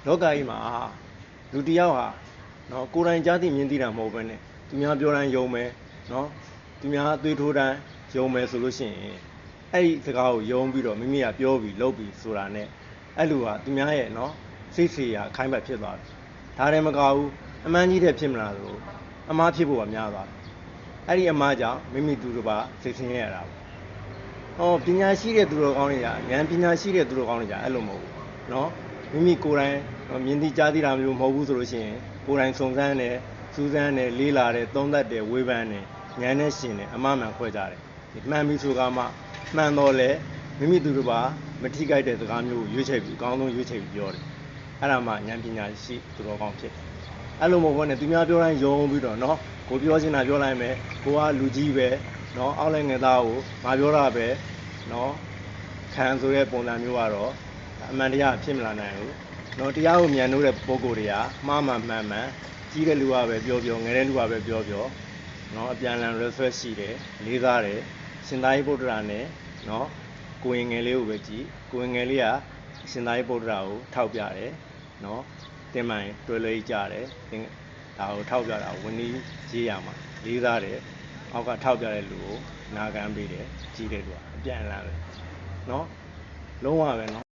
လောကကြီးမှာလူတစ်ယောက်ဟာနော်ကိုယ်တိုင်ကြားသိမြင်သိတာမဟုတ်ဘဲနဲ့သူများပြောတိုင်းယုံမယ်နော်သူများအသွေးထိုးတိုင်းယုံမယ်ဆိုလို့ရှိရင်အဲ့ဒီစကားကိုယုံပြီးတော့မိမိကပြောပြီးလုပ်ပြီးဆိုတာနဲ့အဲ့လိုဟာသူများရဲ့နော်စိတ်စေရာအခိုင်းဘက်ဖြစ်သွားတယ်ဒါတည်းမကဘူးအမှန်ကြီးတဲ့ဖြစ်မလားဆိုအမှားဖြစ်ဖို့ကများသွားတယ်အဲ့ဒီအမှားကြောင့်မိမိသူတစ်ပါးစိတ်ဆင်းရဲရတာပေါ့ပညာရှိတဲ့သူတော်ကောင်းတွေကဉာဏ်ပညာရှိတဲ့သူတော်ကောင်းတွေကအဲ့လိုမဟုတ်ဘူးနော်မိမိကိုယ်တိုင်မြင်သိကြားသိတာမျိုးမဟုတ်ဘူးဆိုလို့ရှိရင်ကိုယ်တိုင်စုံစမ်းတယ်စူးစမ်းတယ်လေးလာတယ်သုံးသပ်တယ်ဝေဖန်တယ်ဉာဏ်နဲ့ရှင်တယ်အမှားမှန်ခွဲကြတယ်မှန်ပြီဆိုကမှမှန်တော့လေမိမိသူတစ်ပါးမထိခိုက်တဲ့စကားမျိုးကိုရွေးချယ်ပြီးအကောင်းဆုံးရွေးချယ်ပြီးပြောတယ်အဲ့ဒါမှဉာဏ်ပညာရှိသူတော်ကောင်းဖြစ်တယ်အဲ့လိုမဟုတ်ဘဲနဲ့သူများပြောတိုင်းယုံပြီးတော့နော်ကိုပြောချင်တာပြောလိုက်မယ်ကိုကလူကြီးပဲနော်အောက်လိုက်ငယ်သားကိုငါပြောတာပဲနော်ခံဆိုတဲ့ပုံစံမျိုးကတော့အမှန်တရားဖြစ်မလာနိုင်ဘူးနော်တရားကိုမြန်လို့တဲ့ပုံကိုယ်တွေကမှားမှန်မှန်မှန်ကြီးတဲ့လူကပဲပြောပြောငယ်တဲ့လူကပဲပြောပြောနော်အပြန်အလှန် research ရှိတယ်လေးစားတယ်ရှင်သာရိပုတ္တရာနဲ့နော်ကိုရင်ငယ်လေးကိုပဲကြည့်ကိုရင်ငယ်လေးကရှင်သာရိပုတ္တရာကိုထောက်ပြတယ်နော်တင်မိုင်တွဲလွဲကြတယ်ဒါကိုထောက်ပြတာဝင်းကြီးရေးရမှာလေးစားတယ်အောက်ကထောက်ပြတဲ့လူကိုနာခံပေးတယ်ကြီးတဲ့လူကအပြန်အလှန်ပဲနော်လုံးဝပဲနော်